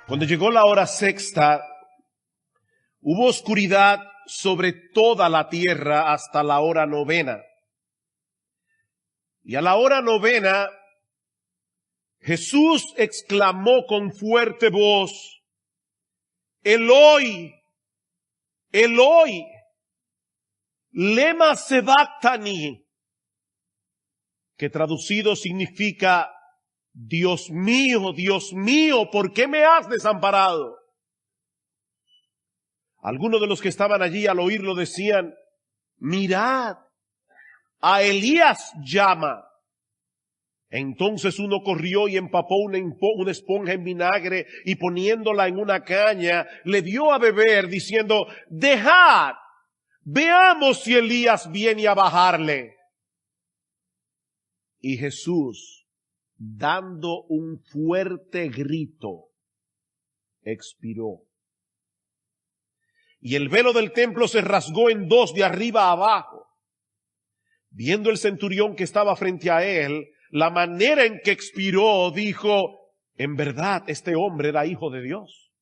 Cuando llegó la hora sexta, hubo oscuridad sobre toda la tierra hasta la hora novena. Y a la hora novena, Jesús exclamó con fuerte voz: Eloi, Eloi, lema sabactani, que traducido significa: Dios mío, ¿por qué me has desamparado? Algunos de los que estaban allí al oírlo decían: mirad, a Elías llama. Entonces uno corrió y empapó una esponja en vinagre y poniéndola en una caña, le dio a beber diciendo: dejad, veamos si Elías viene a bajarle. Y Jesús, dando un fuerte grito, expiró. Y el velo del templo se rasgó en dos de arriba a abajo. Viendo el centurión que estaba frente a él la manera en que expiró, dijo: en verdad este hombre era hijo de Dios.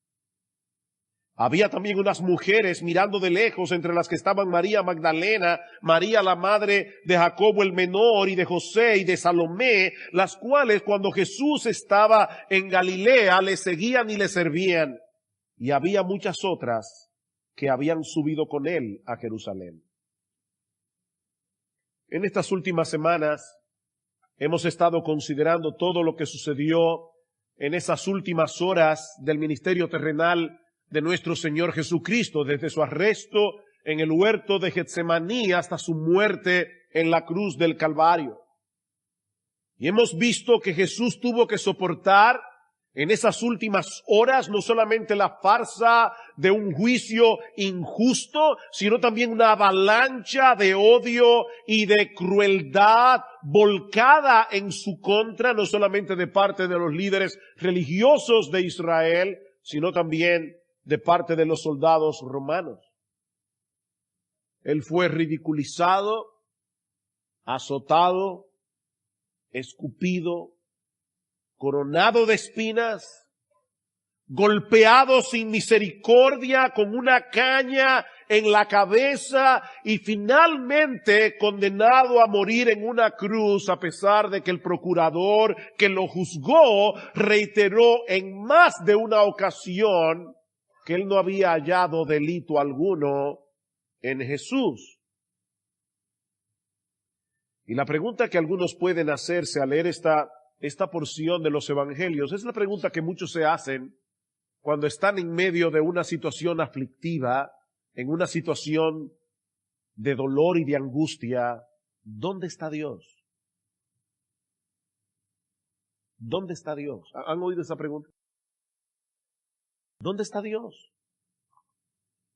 Había también unas mujeres mirando de lejos, entre las que estaban María Magdalena, María la madre de Jacobo el menor y de José y de Salomé, las cuales cuando Jesús estaba en Galilea le seguían y le servían. Y había muchas otras que habían subido con él a Jerusalén. En estas últimas semanas hemos estado considerando todo lo que sucedió en esas últimas horas del ministerio terrenal de nuestro Señor Jesucristo, desde su arresto en el huerto de Getsemaní hasta su muerte en la cruz del Calvario. Y hemos visto que Jesús tuvo que soportar en esas últimas horas no solamente la farsa de un juicio injusto, sino también una avalancha de odio y de crueldad volcada en su contra, no solamente de parte de los líderes religiosos de Israel, sino también de parte de los soldados romanos. Él fue ridiculizado, azotado, escupido, coronado de espinas, golpeado sin misericordia con una caña en la cabeza y finalmente condenado a morir en una cruz, a pesar de que el procurador que lo juzgó reiteró en más de una ocasión que él no había hallado delito alguno en Jesús. Y la pregunta que algunos pueden hacerse al leer esta porción de los evangelios es la pregunta que muchos se hacen cuando están en medio de una situación aflictiva, en una situación de dolor y de angustia. ¿Dónde está Dios? ¿Dónde está Dios? ¿Han oído esa pregunta? ¿Dónde está Dios?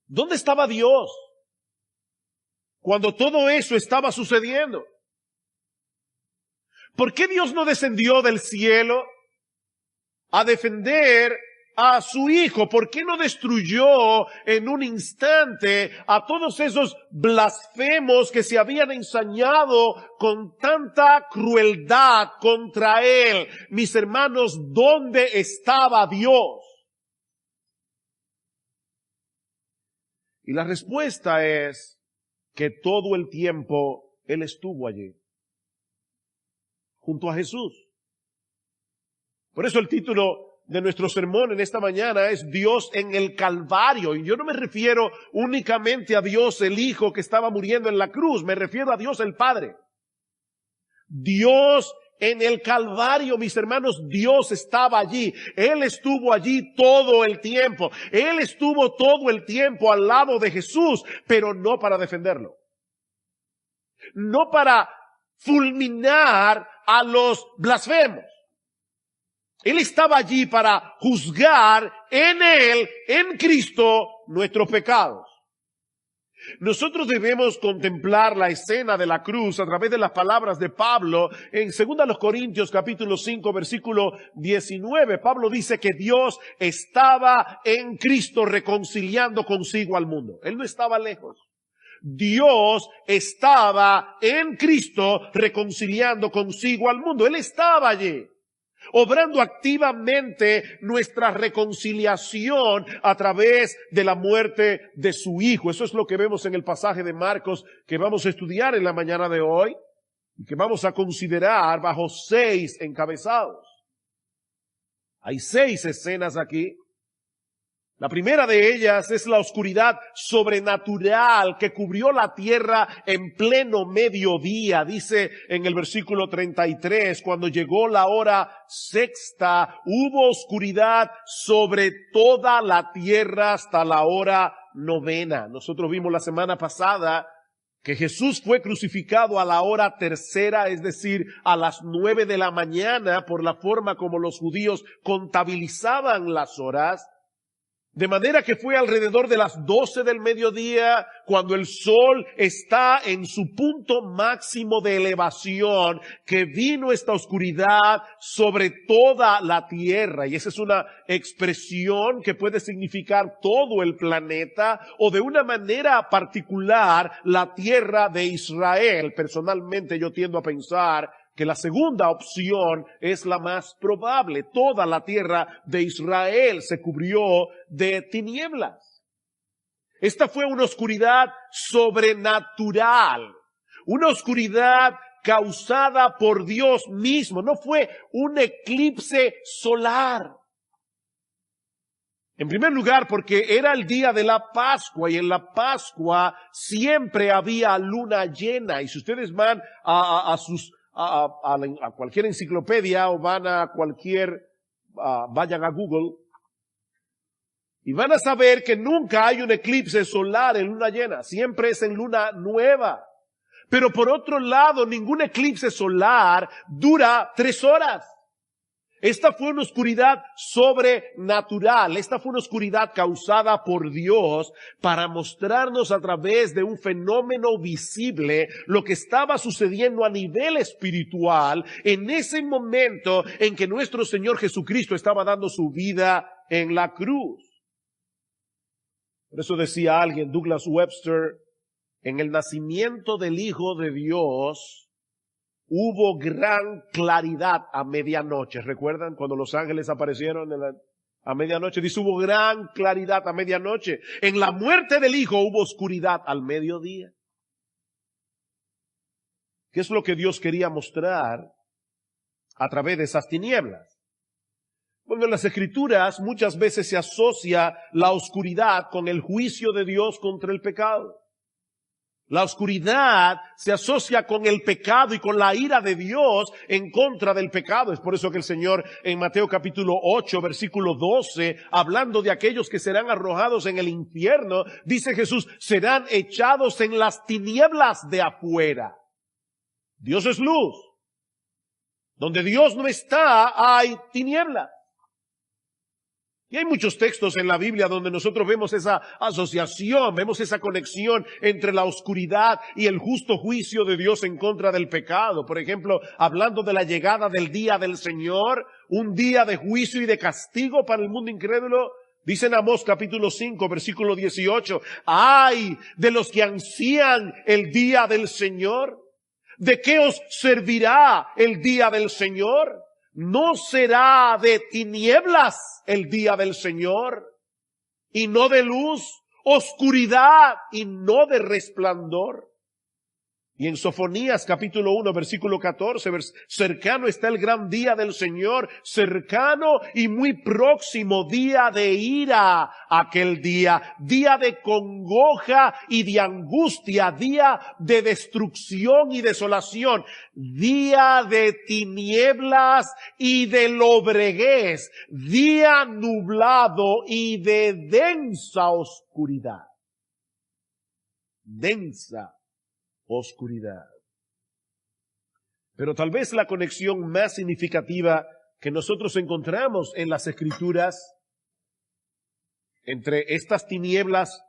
¿Dónde estaba Dios cuando todo eso estaba sucediendo? ¿Por qué Dios no descendió del cielo a defender a su Hijo? ¿Por qué no destruyó en un instante a todos esos blasfemos que se habían ensañado con tanta crueldad contra Él? Mis hermanos, ¿dónde estaba Dios? Y la respuesta es que todo el tiempo Él estuvo allí, junto a Jesús. Por eso el título de nuestro sermón en esta mañana es Dios en el Calvario. Y yo no me refiero únicamente a Dios el Hijo que estaba muriendo en la cruz, me refiero a Dios el Padre. Dios en el Calvario, mis hermanos, Dios estaba allí. Él estuvo allí todo el tiempo. Él estuvo todo el tiempo al lado de Jesús, pero no para defenderlo. No para fulminar a los blasfemos. Él estaba allí para juzgar en Él, en Cristo, nuestros pecados. Nosotros debemos contemplar la escena de la cruz a través de las palabras de Pablo en 2 Corintios capítulo 5 versículo 19. Pablo dice que Dios estaba en Cristo reconciliando consigo al mundo. Él no estaba lejos. Dios estaba en Cristo reconciliando consigo al mundo. Él estaba allí. obrando activamente nuestra reconciliación a través de la muerte de su Hijo. Eso es lo que vemos en el pasaje de Marcos que vamos a estudiar en la mañana de hoy y que vamos a considerar bajo 6 encabezados. Hay 6 escenas aquí. La primera de ellas es la oscuridad sobrenatural que cubrió la tierra en pleno mediodía. Dice en el versículo 33, cuando llegó la hora sexta, hubo oscuridad sobre toda la tierra hasta la hora novena. Nosotros vimos la semana pasada que Jesús fue crucificado a la hora tercera, es decir, a las 9 de la mañana, por la forma como los judíos contabilizaban las horas. De manera que fue alrededor de las 12 del mediodía, cuando el sol está en su punto máximo de elevación, que vino esta oscuridad sobre toda la tierra. Y esa es una expresión que puede significar todo el planeta o de una manera particular la tierra de Israel. Personalmente yo tiendo a pensar que la segunda opción es la más probable. Toda la tierra de Israel se cubrió de tinieblas. Esta fue una oscuridad sobrenatural, una oscuridad causada por Dios mismo. No fue un eclipse solar. En primer lugar, porque era el día de la Pascua y en la Pascua siempre había luna llena. Y si ustedes van a cualquier enciclopedia o van a vayan a Google y van a saber que nunca hay un eclipse solar en luna llena, siempre es en luna nueva. Pero por otro lado, ningún eclipse solar dura 3 horas. Esta fue una oscuridad sobrenatural, esta fue una oscuridad causada por Dios para mostrarnos a través de un fenómeno visible lo que estaba sucediendo a nivel espiritual en ese momento en que nuestro Señor Jesucristo estaba dando su vida en la cruz. Por eso decía alguien, Douglas Webster, en el nacimiento del Hijo de Dios hubo gran claridad a medianoche. ¿Recuerdan cuando los ángeles aparecieron a medianoche? Dice, hubo gran claridad a medianoche. En la muerte del Hijo hubo oscuridad al mediodía. ¿Qué es lo que Dios quería mostrar a través de esas tinieblas? Bueno, en las Escrituras muchas veces se asocia la oscuridad con el juicio de Dios contra el pecado. La oscuridad se asocia con el pecado y con la ira de Dios en contra del pecado. Es por eso que el Señor en Mateo capítulo 8, versículo 12, hablando de aquellos que serán arrojados en el infierno, dice Jesús, serán echados en las tinieblas de afuera. Dios es luz. Donde Dios no está, hay tinieblas. Y hay muchos textos en la Biblia donde nosotros vemos esa asociación, vemos esa conexión entre la oscuridad y el justo juicio de Dios en contra del pecado. Por ejemplo, hablando de la llegada del día del Señor, un día de juicio y de castigo para el mundo incrédulo. Dice en Amós capítulo 5, versículo 18, ¡ay de los que ansían el día del Señor! ¿De qué os servirá el día del Señor? ¿No será de tinieblas el día del Señor? Y no de luz, oscuridad y no de resplandor. Y en Sofonías capítulo 1 versículo 14, cercano está el gran día del Señor, cercano y muy próximo, día de ira, aquel día de congoja y de angustia, día de destrucción y desolación, día de tinieblas y de lobreguez, día nublado y de densa oscuridad. Densa oscuridad. Pero tal vez la conexión más significativa que nosotros encontramos en las Escrituras entre estas tinieblas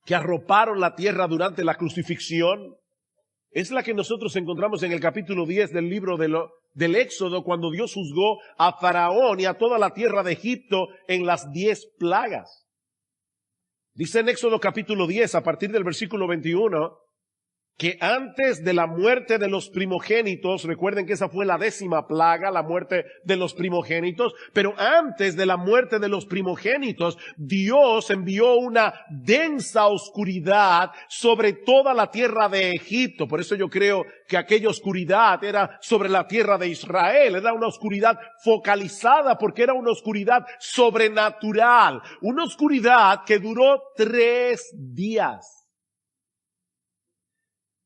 que arroparon la tierra durante la crucifixión es la que nosotros encontramos en el capítulo 10 del libro del Éxodo, cuando Dios juzgó a Faraón y a toda la tierra de Egipto en las 10 plagas. Dice en Éxodo capítulo 10, a partir del versículo 21, que antes de la muerte de los primogénitos, recuerden que esa fue la 10ª plaga, la muerte de los primogénitos, pero antes de la muerte de los primogénitos, Dios envió una densa oscuridad sobre toda la tierra de Egipto. Por eso yo creo que aquella oscuridad era sobre la tierra de Israel, era una oscuridad focalizada porque era una oscuridad sobrenatural, una oscuridad que duró 3 días.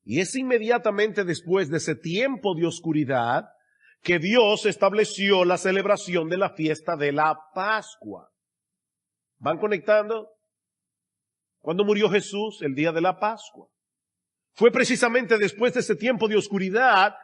Y es inmediatamente después de ese tiempo de oscuridad que Dios estableció la celebración de la fiesta de la Pascua. ¿Van conectando? ¿Cuándo murió Jesús? El día de la Pascua. Fue precisamente después de ese tiempo de oscuridad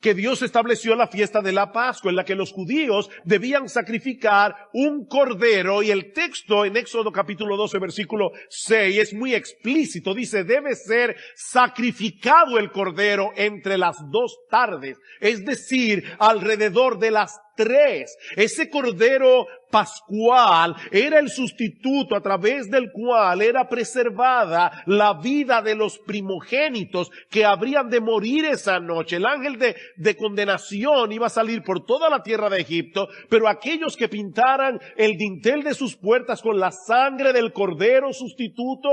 que Dios estableció la fiesta de la Pascua, en la que los judíos debían sacrificar un cordero, y el texto en Éxodo capítulo 12 versículo 6 es muy explícito. Dice, debe ser sacrificado el cordero entre las 2 tardes, es decir, alrededor de las 3. Ese cordero pascual era el sustituto a través del cual era preservada la vida de los primogénitos que habrían de morir esa noche. El ángel de condenación iba a salir por toda la tierra de Egipto, pero aquellos que pintaran el dintel de sus puertas con la sangre del cordero sustituto,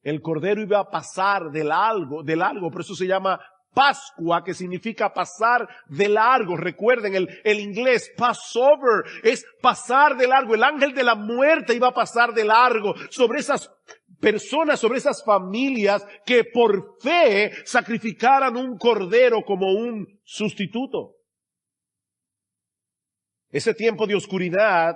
el cordero iba a pasar de largo, por eso se llama Pascua, que significa pasar de largo. Recuerden, el inglés Passover es pasar de largo. El ángel de la muerte iba a pasar de largo sobre esas personas, sobre esas familias que por fe sacrificaran un cordero como un sustituto. Ese tiempo de oscuridad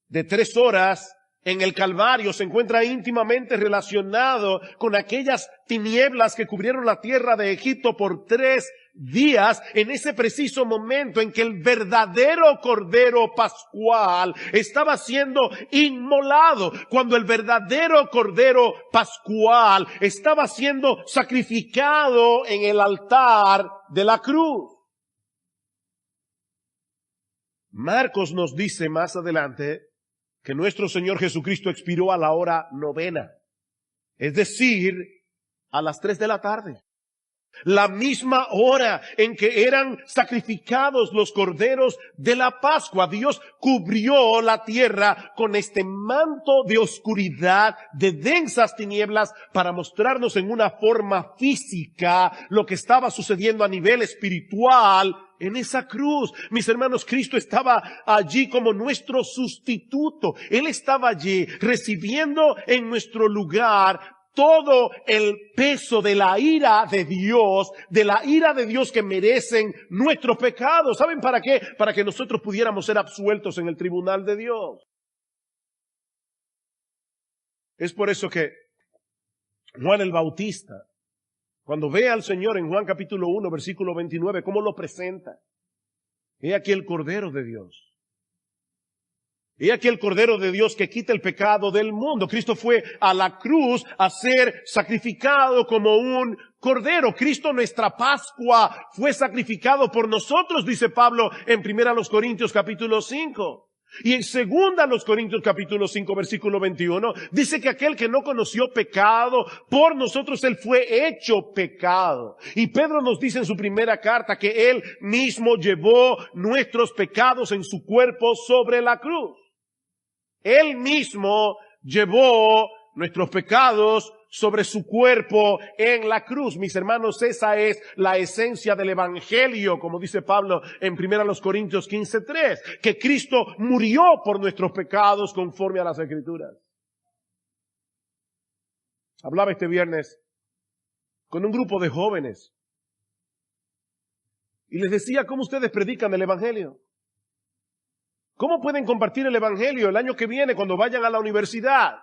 de 3 horas en el Calvario se encuentra íntimamente relacionado con aquellas tinieblas que cubrieron la tierra de Egipto por 3 días, en ese preciso momento en que el verdadero cordero pascual estaba siendo inmolado, cuando el verdadero cordero pascual estaba siendo sacrificado en el altar de la cruz. Marcos nos dice más adelante que nuestro Señor Jesucristo expiró a la hora 9, es decir, a las 3 de la tarde. La misma hora en que eran sacrificados los corderos de la Pascua. Dios cubrió la tierra con este manto de oscuridad, de densas tinieblas, para mostrarnos en una forma física lo que estaba sucediendo a nivel espiritual en esa cruz. Mis hermanos, Cristo estaba allí como nuestro sustituto. Él estaba allí recibiendo en nuestro lugar todo el peso de la ira de Dios que merecen nuestros pecados. ¿Saben para qué? Para que nosotros pudiéramos ser absueltos en el tribunal de Dios. Es por eso que Juan el Bautista, cuando ve al Señor en Juan capítulo 1, versículo 29, ¿cómo lo presenta? He aquí el Cordero de Dios. He aquí el Cordero de Dios que quita el pecado del mundo. Cristo fue a la cruz a ser sacrificado como un cordero. Cristo, nuestra Pascua, fue sacrificado por nosotros, dice Pablo en 1 Corintios capítulo 5. Y en 2 Corintios capítulo 5 versículo 21 dice que aquel que no conoció pecado, por nosotros él fue hecho pecado. Y Pedro nos dice en su primera carta que él mismo llevó nuestros pecados en su cuerpo sobre la cruz. Él mismo llevó nuestros pecados sobre su cuerpo en la cruz. Mis hermanos, esa es la esencia del Evangelio, como dice Pablo en 1 Corintios 15:3, que Cristo murió por nuestros pecados conforme a las Escrituras. Hablaba este viernes con un grupo de jóvenes y les decía cómo ustedes predican el Evangelio. ¿Cómo pueden compartir el Evangelio el año que viene cuando vayan a la universidad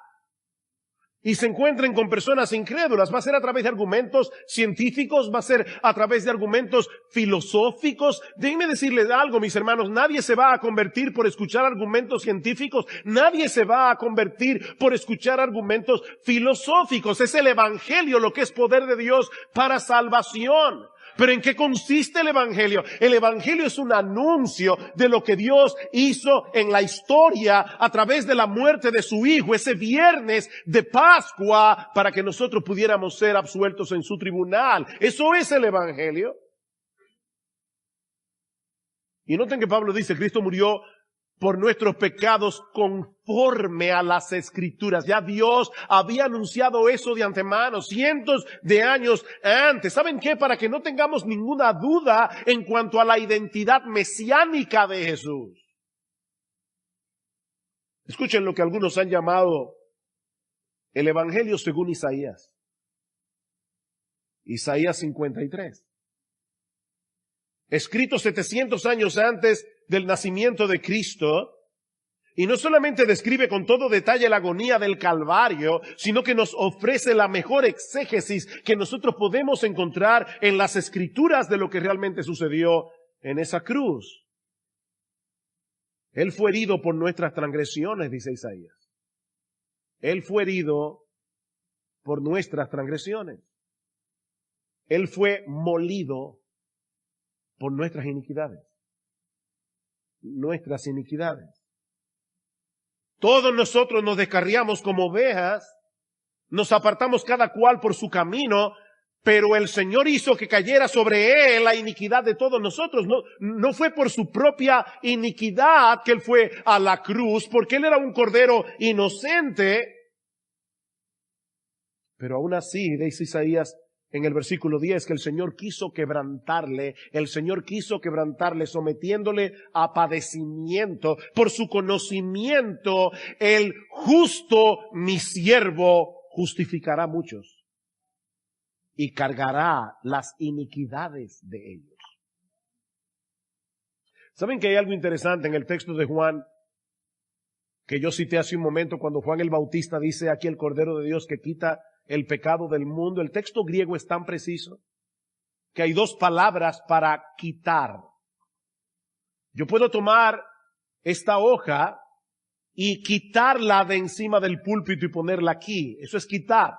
y se encuentren con personas incrédulas? ¿Va a ser a través de argumentos científicos? ¿Va a ser a través de argumentos filosóficos? Déjenme decirles algo, mis hermanos, nadie se va a convertir por escuchar argumentos científicos, nadie se va a convertir por escuchar argumentos filosóficos. Es el Evangelio lo que es poder de Dios para salvación. ¿Pero en qué consiste el Evangelio? El Evangelio es un anuncio de lo que Dios hizo en la historia a través de la muerte de su Hijo, ese viernes de Pascua, para que nosotros pudiéramos ser absueltos en su tribunal. Eso es el Evangelio. Y noten que Pablo dice, Cristo murió por nuestros pecados conforme a las Escrituras. Ya Dios había anunciado eso de antemano, cientos de años antes. ¿Saben qué? Para que no tengamos ninguna duda en cuanto a la identidad mesiánica de Jesús. Escuchen lo que algunos han llamado el Evangelio según Isaías. Isaías 53. Escrito 700 años antes del nacimiento de Cristo, y no solamente describe con todo detalle la agonía del Calvario, sino que nos ofrece la mejor exégesis que nosotros podemos encontrar en las Escrituras de lo que realmente sucedió en esa cruz. Él fue herido por nuestras transgresiones, dice Isaías. Él fue herido por nuestras transgresiones. Él fue molido por nuestras iniquidades. Nuestras iniquidades. Todos nosotros nos descarriamos como ovejas, nos apartamos cada cual por su camino, pero el Señor hizo que cayera sobre Él la iniquidad de todos nosotros. No fue por su propia iniquidad que Él fue a la cruz, porque Él era un cordero inocente. Pero aún así, dice Isaías en el versículo 10, que el Señor quiso quebrantarle sometiéndole a padecimiento. Por su conocimiento, el justo, mi siervo, justificará a muchos y cargará las iniquidades de ellos. ¿Saben que hay algo interesante en el texto de Juan que yo cité hace un momento cuando Juan el Bautista dice aquí el Cordero de Dios que quita el pecado del mundo? El texto griego es tan preciso que hay dos palabras para quitar. Yo puedo tomar esta hoja y quitarla de encima del púlpito y ponerla aquí. Eso es quitar.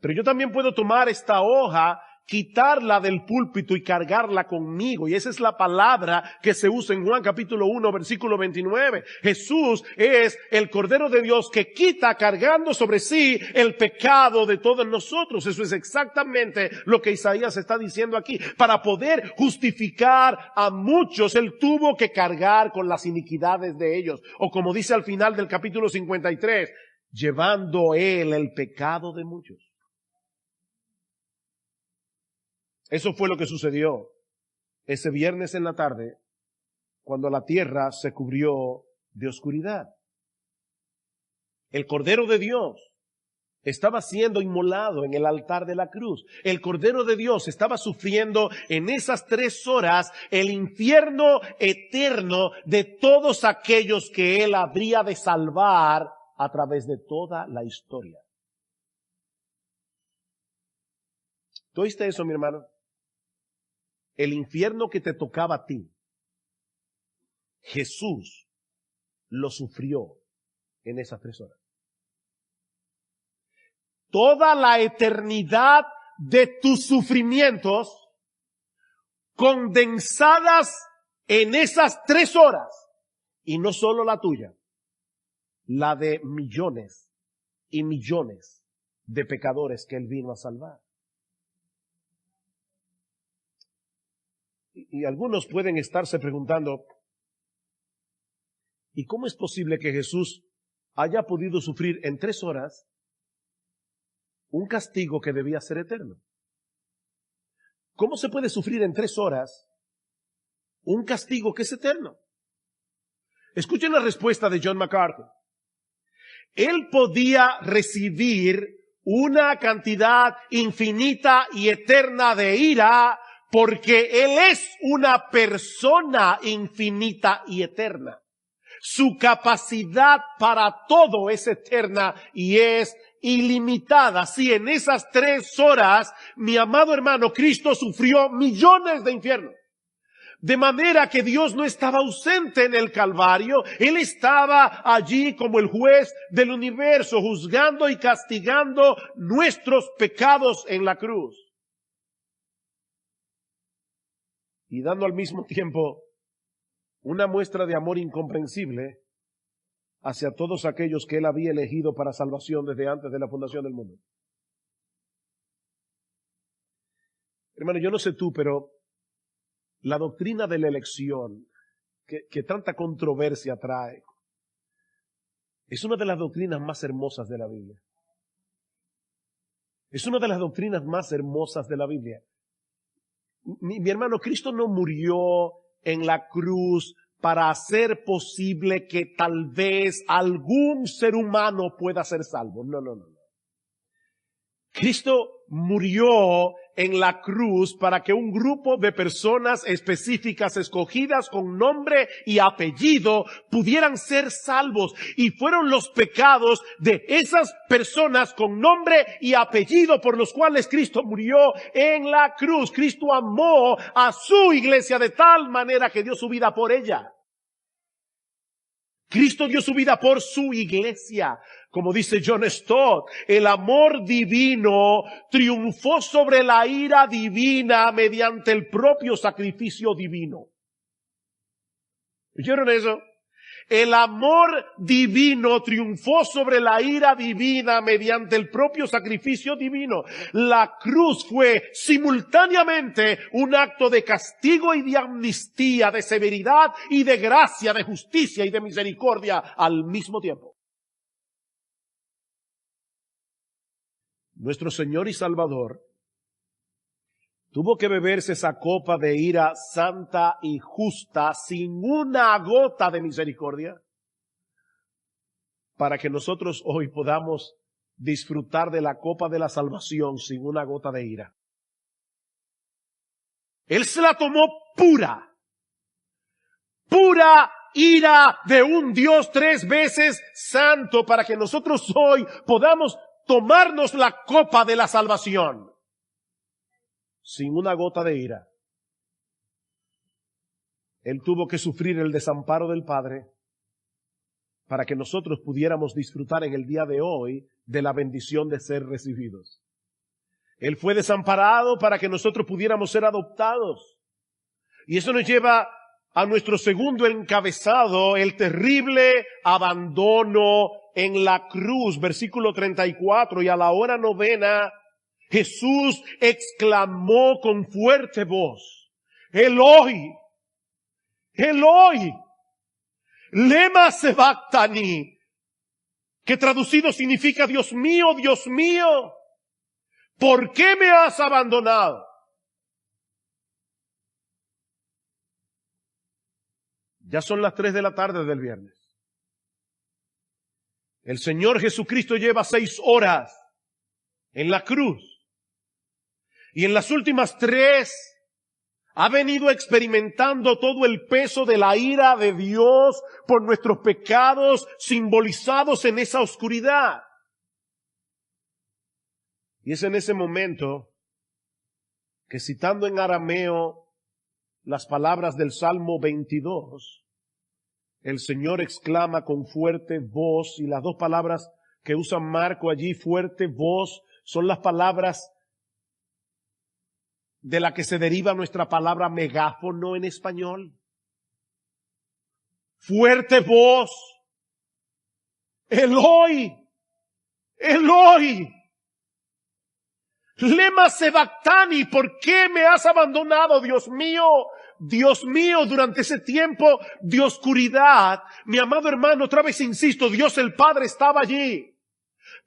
Pero yo también puedo tomar esta hoja, quitarla del púlpito y cargarla conmigo. Y esa es la palabra que se usa en Juan capítulo 1, versículo 29. Jesús es el Cordero de Dios que quita cargando sobre sí el pecado de todos nosotros. Eso es exactamente lo que Isaías está diciendo aquí. Para poder justificar a muchos, Él tuvo que cargar con las iniquidades de ellos. O como dice al final del capítulo 53, llevando Él el pecado de muchos. Eso fue lo que sucedió ese viernes en la tarde, cuando la tierra se cubrió de oscuridad. El Cordero de Dios estaba siendo inmolado en el altar de la cruz. El Cordero de Dios estaba sufriendo en esas 3 horas el infierno eterno de todos aquellos que Él habría de salvar a través de toda la historia. ¿Tú oíste eso, mi hermano? El infierno que te tocaba a ti, Jesús lo sufrió en esas 3 horas. Toda la eternidad de tus sufrimientos condensadas en esas 3 horas. Y no solo la tuya, la de millones y millones de pecadores que Él vino a salvar. Y algunos pueden estarse preguntando, ¿y cómo es posible que Jesús haya podido sufrir en 3 horas un castigo que debía ser eterno? ¿Cómo se puede sufrir en 3 horas un castigo que es eterno? Escuchen la respuesta de John MacArthur. Él podía recibir una cantidad infinita y eterna de ira porque Él es una persona infinita y eterna. Su capacidad para todo es eterna y es ilimitada. Si en esas 3 horas, mi amado hermano, Cristo sufrió millones de infiernos. De manera que Dios no estaba ausente en el Calvario. Él estaba allí como el juez del universo, juzgando y castigando nuestros pecados en la cruz. y dando al mismo tiempo una muestra de amor incomprensible hacia todos aquellos que Él había elegido para salvación desde antes de la fundación del mundo. Hermano, yo no sé tú, pero la doctrina de la elección, que tanta controversia trae, es una de las doctrinas más hermosas de la Biblia. Es una de las doctrinas más hermosas de la Biblia. Mi hermano, Cristo no murió en la cruz para hacer posible que tal vez algún ser humano pueda ser salvo. No. Cristo murió en la cruz para que un grupo de personas específicas, escogidas con nombre y apellido, pudieran ser salvos. Y fueron los pecados de esas personas con nombre y apellido por los cuales Cristo murió en la cruz. Cristo amó a su iglesia de tal manera que dio su vida por ella. Cristo dio su vida por su iglesia. Como dice John Stott, el amor divino triunfó sobre la ira divina mediante el propio sacrificio divino. ¿Oyeron eso? El amor divino triunfó sobre la ira divina mediante el propio sacrificio divino. La cruz fue simultáneamente un acto de castigo y de amnistía, de severidad y de gracia, de justicia y de misericordia al mismo tiempo. Nuestro Señor y Salvador tuvo que beberse esa copa de ira santa y justa sin una gota de misericordia para que nosotros hoy podamos disfrutar de la copa de la salvación sin una gota de ira. Él se la tomó pura ira de un Dios 3 veces santo para que nosotros hoy podamos tomarnos la copa de la salvación sin una gota de ira. Él tuvo que sufrir el desamparo del Padre para que nosotros pudiéramos disfrutar en el día de hoy de la bendición de ser recibidos. Él fue desamparado para que nosotros pudiéramos ser adoptados. Y eso nos lleva a nuestro segundo encabezado, el terrible abandono en la cruz, versículo 34, y a la hora 9, Jesús exclamó con fuerte voz, Eloi, Eloi, lema sabactani, que traducido significa Dios mío, ¿por qué me has abandonado? Ya son las 3 de la tarde del viernes. El Señor Jesucristo lleva 6 horas en la cruz. Y en las últimas 3 ha venido experimentando todo el peso de la ira de Dios por nuestros pecados simbolizados en esa oscuridad. Y es en ese momento que, citando en arameo las palabras del Salmo 22, el Señor exclama con fuerte voz, y las 2 palabras que usa Marco allí, fuerte voz, son las palabras de la que se deriva nuestra palabra megáfono en español. Fuerte voz. Eloi, Eloi, lema sabactani, ¿por qué me has abandonado, Dios mío? Dios mío, durante ese tiempo de oscuridad, mi amado hermano, otra vez insisto, Dios el Padre estaba allí,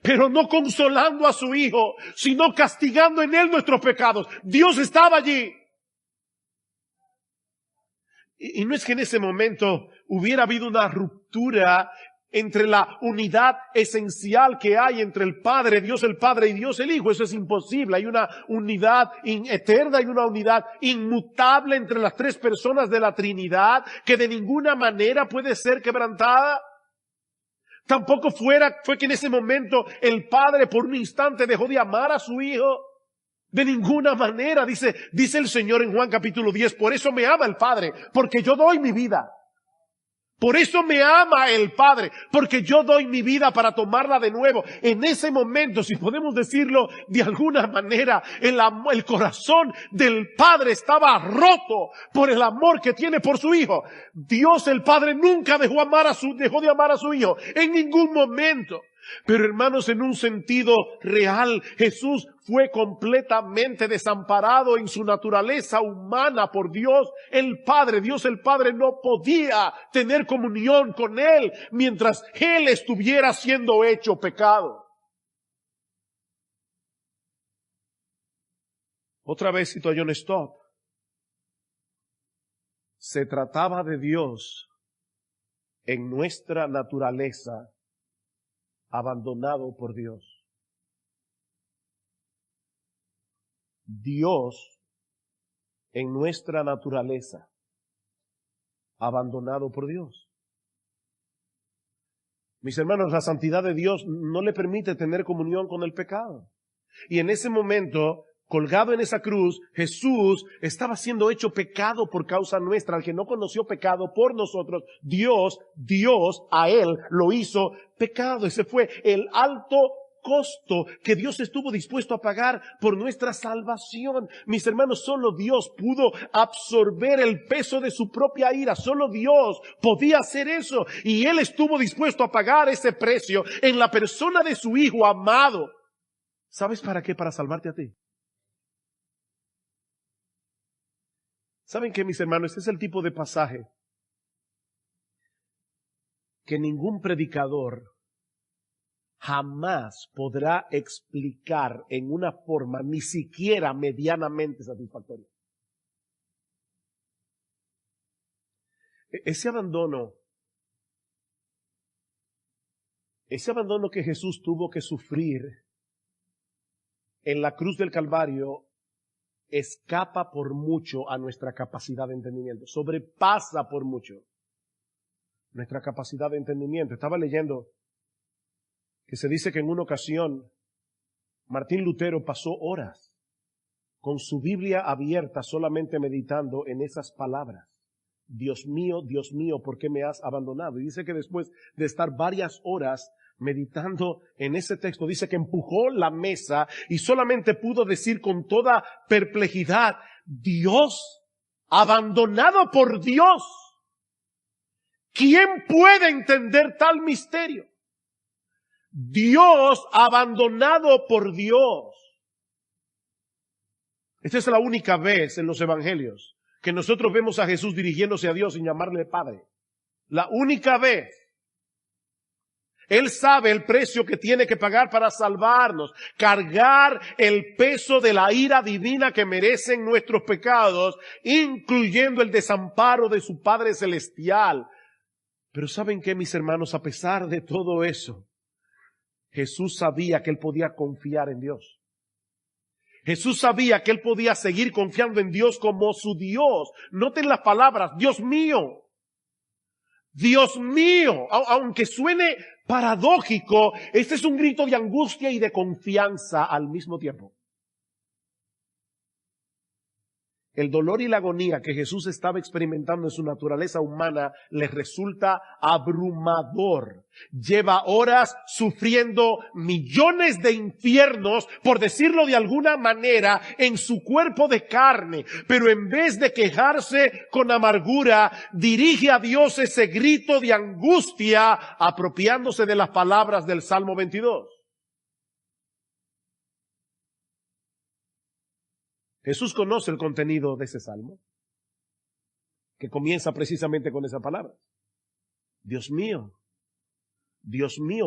pero no consolando a su Hijo, sino castigando en Él nuestros pecados. Dios estaba allí. Y no es que en ese momento hubiera habido una ruptura entre la unidad esencial que hay entre el Padre, Dios el Padre y Dios el Hijo. Eso es imposible. Hay una unidad eterna y una unidad inmutable entre las 3 personas de la Trinidad que de ninguna manera puede ser quebrantada. Tampoco fue que en ese momento el Padre por un instante dejó de amar a su Hijo. De ninguna manera, dice el Señor en Juan capítulo 10, por eso me ama el Padre, porque yo doy mi vida. Por eso me ama el Padre, porque yo doy mi vida para tomarla de nuevo. En ese momento, si podemos decirlo de alguna manera, el corazón del Padre estaba roto por el amor que tiene por su Hijo. Dios el Padre nunca dejó de amar a su Hijo, en ningún momento. Pero hermanos, en un sentido real, Jesús fue completamente desamparado en su naturaleza humana por Dios el Padre. Dios el Padre no podía tener comunión con Él mientras Él estuviera siendo hecho pecado. Otra vez cito a John Stott. Se trataba de Dios en nuestra naturaleza, abandonado por Dios. Dios en nuestra naturaleza, abandonado por Dios. Mis hermanos, la santidad de Dios no le permite tener comunión con el pecado. Y en ese momento, colgado en esa cruz, Jesús estaba siendo hecho pecado por causa nuestra. Al que no conoció pecado por nosotros, Dios a Él lo hizo pecado. Ese fue el alto costo que Dios estuvo dispuesto a pagar por nuestra salvación. Mis hermanos, solo Dios pudo absorber el peso de su propia ira. Solo Dios podía hacer eso. Y Él estuvo dispuesto a pagar ese precio en la persona de su Hijo amado. ¿Sabes para qué? Para salvarte a ti. ¿Saben qué, mis hermanos? Este es el tipo de pasaje que ningún predicador jamás podrá explicar en una forma ni siquiera medianamente satisfactoria. Ese abandono que Jesús tuvo que sufrir en la cruz del Calvario escapa por mucho a nuestra capacidad de entendimiento, sobrepasa por mucho nuestra capacidad de entendimiento. Estaba leyendo que se dice que en una ocasión Martín Lutero pasó horas con su Biblia abierta solamente meditando en esas palabras. Dios mío, ¿por qué me has abandonado? Y dice que después de estar varias horas meditando en ese texto, dice que empujó la mesa y solamente pudo decir con toda perplejidad, Dios, abandonado por Dios. ¿Quién puede entender tal misterio? Dios abandonado por Dios. Esta es la única vez en los evangelios que nosotros vemos a Jesús dirigiéndose a Dios sin llamarle Padre. La única vez. Él sabe el precio que tiene que pagar para salvarnos, cargar el peso de la ira divina que merecen nuestros pecados, incluyendo el desamparo de su Padre Celestial. Pero ¿saben qué, mis hermanos? A pesar de todo eso, Jesús sabía que Él podía confiar en Dios. Jesús sabía que Él podía seguir confiando en Dios como su Dios. Noten las palabras, Dios mío. Dios mío, aunque suene paradójico, este es un grito de angustia y de confianza al mismo tiempo. El dolor y la agonía que Jesús estaba experimentando en su naturaleza humana le resulta abrumador. Lleva horas sufriendo millones de infiernos, por decirlo de alguna manera, en su cuerpo de carne. Pero en vez de quejarse con amargura, dirige a Dios ese grito de angustia, apropiándose de las palabras del Salmo 22. Jesús conoce el contenido de ese salmo, que comienza precisamente con esa palabra. Dios mío,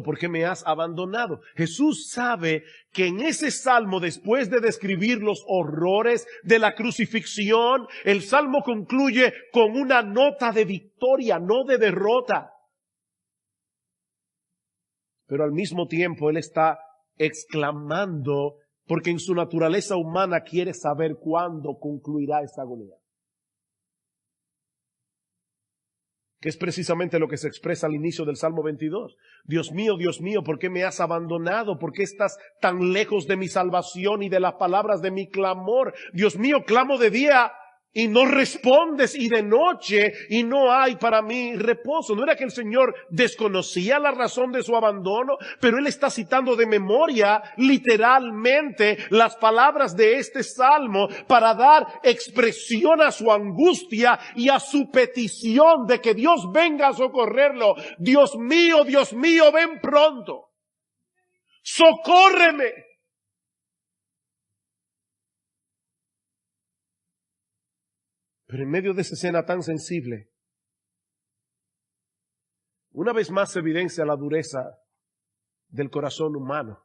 ¿por qué me has abandonado? Jesús sabe que en ese salmo, después de describir los horrores de la crucifixión, el salmo concluye con una nota de victoria, no de derrota. Pero al mismo tiempo Él está exclamando, porque en su naturaleza humana quiere saber cuándo concluirá esa agonía. Que es precisamente lo que se expresa al inicio del Salmo 22. Dios mío, ¿por qué me has abandonado? ¿Por qué estás tan lejos de mi salvación y de las palabras de mi clamor? Dios mío, clamo de día y no respondes, y de noche, y no hay para mí reposo. No era que el Señor desconocía la razón de su abandono, pero Él está citando de memoria literalmente las palabras de este salmo para dar expresión a su angustia y a su petición de que Dios venga a socorrerlo. Dios mío, ven pronto. Socórreme. Pero en medio de esa escena tan sensible, una vez más se evidencia la dureza del corazón humano.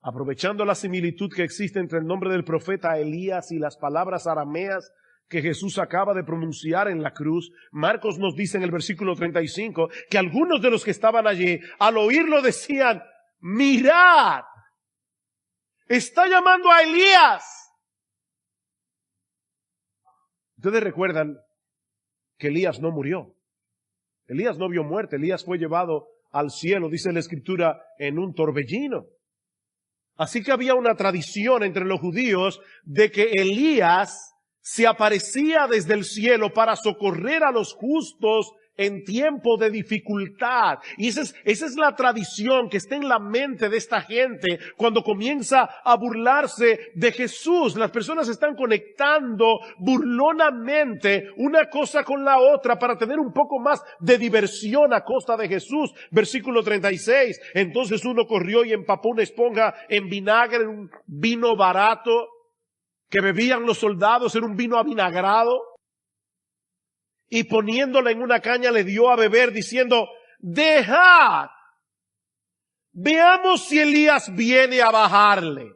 Aprovechando la similitud que existe entre el nombre del profeta Elías y las palabras arameas que Jesús acaba de pronunciar en la cruz, Marcos nos dice en el versículo 35 que algunos de los que estaban allí, al oírlo decían, mirad, está llamando a Elías. Ustedes recuerdan que Elías no murió. Elías no vio muerte. Elías fue llevado al cielo, dice la Escritura, en un torbellino. Así que había una tradición entre los judíos de que Elías se aparecía desde el cielo para socorrer a los justos en tiempo de dificultad. Y esa es la tradición que está en la mente de esta gente cuando comienza a burlarse de Jesús. Las personas están conectando burlonamente una cosa con la otra para tener un poco más de diversión a costa de Jesús. Versículo 36. Entonces uno corrió y empapó una esponja en vinagre, un vino barato que bebían los soldados, era un vino avinagrado. Y poniéndola en una caña le dio a beber diciendo, dejad, veamos si Elías viene a bajarle.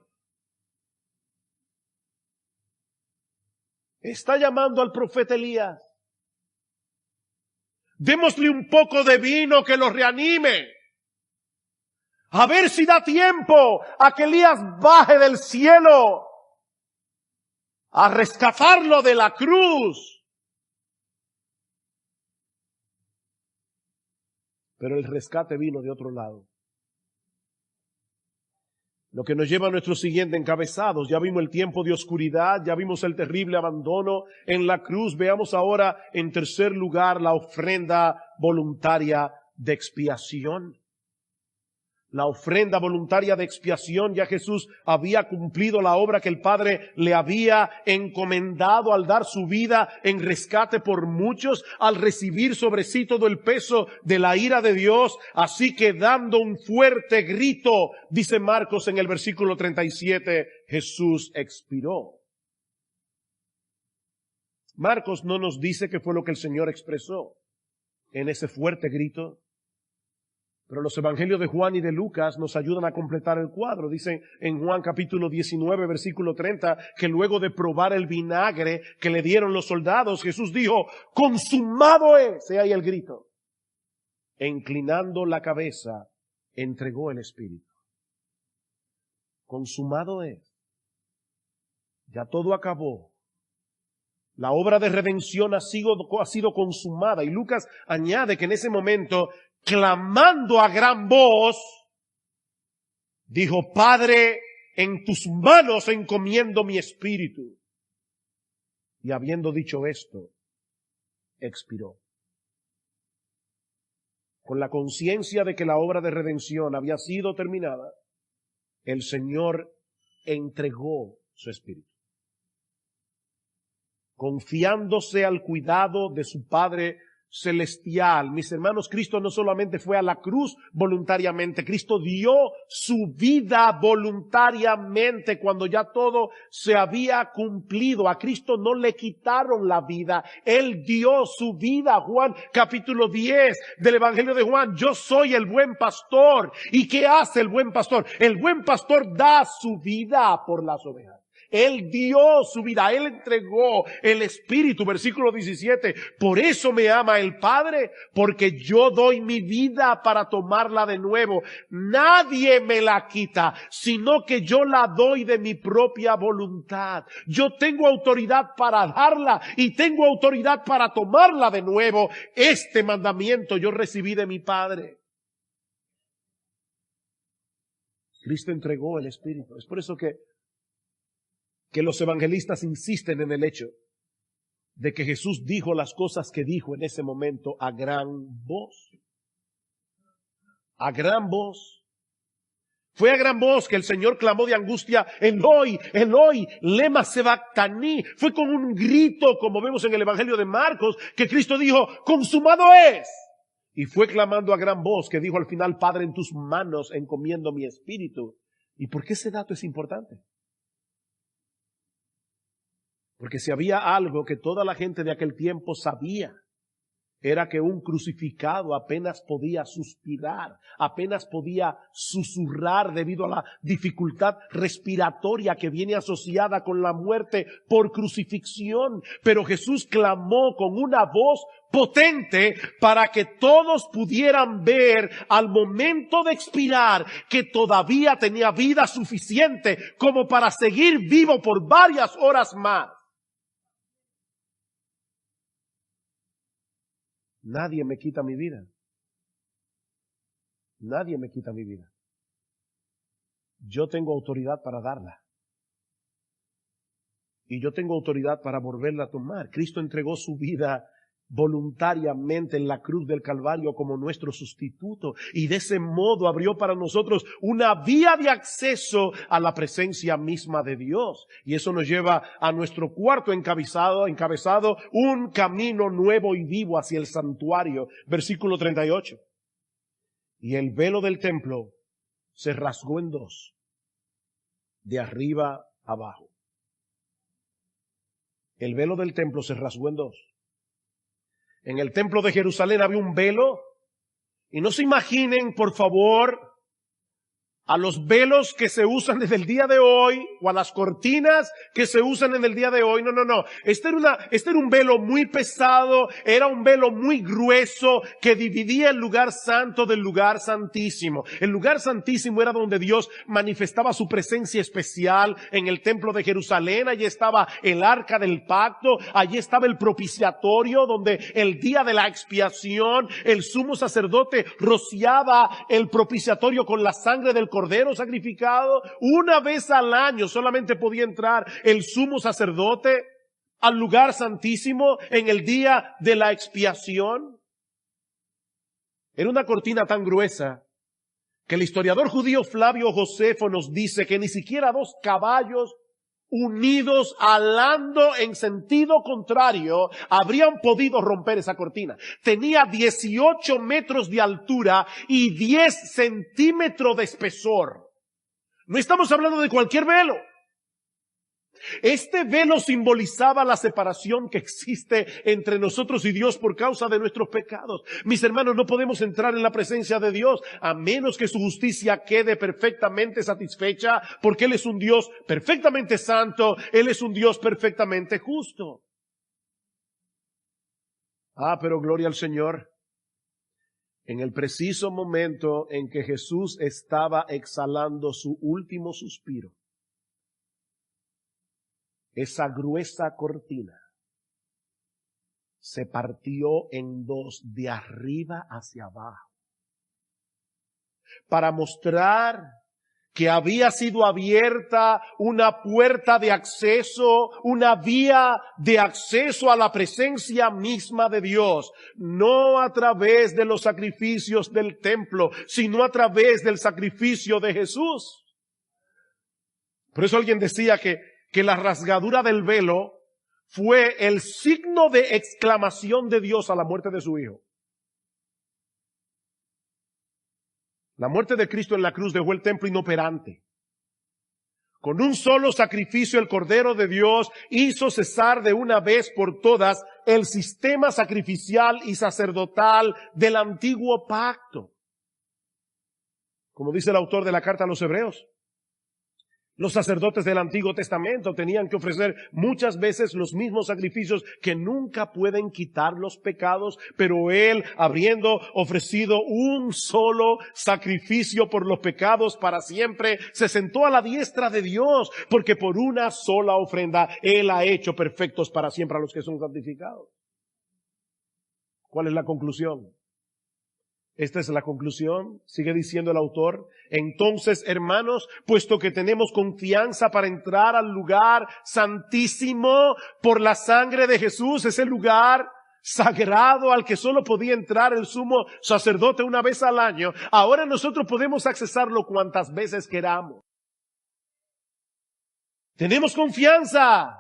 Está llamando al profeta Elías. Démosle un poco de vino que lo reanime. A ver si da tiempo a que Elías baje del cielo a rescatarlo de la cruz. Pero el rescate vino de otro lado. Lo que nos lleva a nuestros siguientes encabezados. Ya vimos el tiempo de oscuridad, ya vimos el terrible abandono en la cruz. Veamos ahora en tercer lugar la ofrenda voluntaria de expiación. La ofrenda voluntaria de expiación, ya Jesús había cumplido la obra que el Padre le había encomendado al dar su vida en rescate por muchos, al recibir sobre sí todo el peso de la ira de Dios. Así que dando un fuerte grito, dice Marcos en el versículo 37, Jesús expiró. Marcos no nos dice qué fue lo que el Señor expresó en ese fuerte grito. Pero los evangelios de Juan y de Lucas nos ayudan a completar el cuadro. Dicen en Juan capítulo 19, versículo 30, que luego de probar el vinagre que le dieron los soldados, Jesús dijo, consumado es. He ahí el grito. E inclinando la cabeza, entregó el Espíritu. Consumado es. Ya todo acabó. La obra de redención ha sido consumada. Y Lucas añade que en ese momento, clamando a gran voz, dijo, Padre, en tus manos encomiendo mi espíritu. Y habiendo dicho esto, expiró. Con la conciencia de que la obra de redención había sido terminada, el Señor entregó su espíritu. Confiándose al cuidado de su Padre celestial. Mis hermanos, Cristo no solamente fue a la cruz voluntariamente, Cristo dio su vida voluntariamente cuando ya todo se había cumplido. A Cristo no le quitaron la vida, Él dio su vida. Juan capítulo 10 del Evangelio de Juan, yo soy el buen pastor. ¿Y qué hace el buen pastor? El buen pastor da su vida por las ovejas. Él dio su vida, Él entregó el Espíritu, versículo 17. Por eso me ama el Padre, porque yo doy mi vida para tomarla de nuevo. Nadie me la quita, sino que yo la doy de mi propia voluntad. Yo tengo autoridad para darla y tengo autoridad para tomarla de nuevo. Este mandamiento yo recibí de mi Padre. Cristo entregó el Espíritu. Es por eso que que los evangelistas insisten en el hecho de que Jesús dijo las cosas que dijo en ese momento a gran voz. A gran voz. Fue a gran voz que el Señor clamó de angustia, Eloi, Eloi, lema sabactani. Fue con un grito, como vemos en el Evangelio de Marcos, que Cristo dijo, consumado es. Y fue clamando a gran voz que dijo al final, Padre, en tus manos encomiendo mi espíritu. ¿Y por qué ese dato es importante? Porque si había algo que toda la gente de aquel tiempo sabía, era que un crucificado apenas podía suspirar, apenas podía susurrar debido a la dificultad respiratoria que viene asociada con la muerte por crucifixión. Pero Jesús clamó con una voz potente para que todos pudieran ver al momento de expirar que todavía tenía vida suficiente como para seguir vivo por varias horas más. Nadie me quita mi vida. Nadie me quita mi vida. Yo tengo autoridad para darla. Y yo tengo autoridad para volverla a tomar. Cristo entregó su vida voluntariamente en la cruz del Calvario como nuestro sustituto, y de ese modo abrió para nosotros una vía de acceso a la presencia misma de Dios. Y eso nos lleva a nuestro cuarto encabezado, un camino nuevo y vivo hacia el santuario. Versículo 38. Y el velo del templo se rasgó en dos, de arriba abajo. El velo del templo se rasgó en dos. En el templo de Jerusalén había un velo, y no se imaginen, por favor, a los velos que se usan desde el día de hoy o a las cortinas que se usan en el día de hoy. No. Este era un velo muy pesado, era un velo muy grueso que dividía el lugar santo del lugar santísimo. El lugar santísimo era donde Dios manifestaba su presencia especial en el templo de Jerusalén. Allí estaba el arca del pacto, allí estaba el propiciatorio donde el día de la expiación el sumo sacerdote rociaba el propiciatorio con la sangre del cordero sacrificado. Una vez al año solamente podía entrar el sumo sacerdote al lugar santísimo en el día de la expiación. Era una cortina tan gruesa que el historiador judío Flavio Josefo nos dice que ni siquiera dos caballos unidos alando en sentido contrario habrían podido romper esa cortina. Tenía 18 metros de altura y 10 centímetros de espesor. No estamos hablando de cualquier velo. Este velo simbolizaba la separación que existe entre nosotros y Dios por causa de nuestros pecados. Mis hermanos, no podemos entrar en la presencia de Dios a menos que su justicia quede perfectamente satisfecha, porque Él es un Dios perfectamente santo, Él es un Dios perfectamente justo. Pero gloria al Señor. En el preciso momento en que Jesús estaba exhalando su último suspiro, esa gruesa cortina se partió en dos de arriba hacia abajo para mostrar que había sido abierta una puerta de acceso, una vía de acceso a la presencia misma de Dios, no a través de los sacrificios del templo, sino a través del sacrificio de Jesús. Por eso alguien decía que la rasgadura del velo fue el signo de exclamación de Dios a la muerte de su Hijo. La muerte de Cristo en la cruz dejó el templo inoperante. Con un solo sacrificio el Cordero de Dios hizo cesar de una vez por todas el sistema sacrificial y sacerdotal del antiguo pacto. Como dice el autor de la carta a los Hebreos, los sacerdotes del Antiguo Testamento tenían que ofrecer muchas veces los mismos sacrificios que nunca pueden quitar los pecados, pero Él, habiendo ofrecido un solo sacrificio por los pecados para siempre, se sentó a la diestra de Dios, porque por una sola ofrenda Él ha hecho perfectos para siempre a los que son santificados. ¿Cuál es la conclusión? Esta es la conclusión, sigue diciendo el autor. Entonces, hermanos, puesto que tenemos confianza para entrar al lugar santísimo por la sangre de Jesús, ese lugar sagrado al que solo podía entrar el sumo sacerdote una vez al año, ahora nosotros podemos accesarlo cuantas veces queramos. Tenemos confianza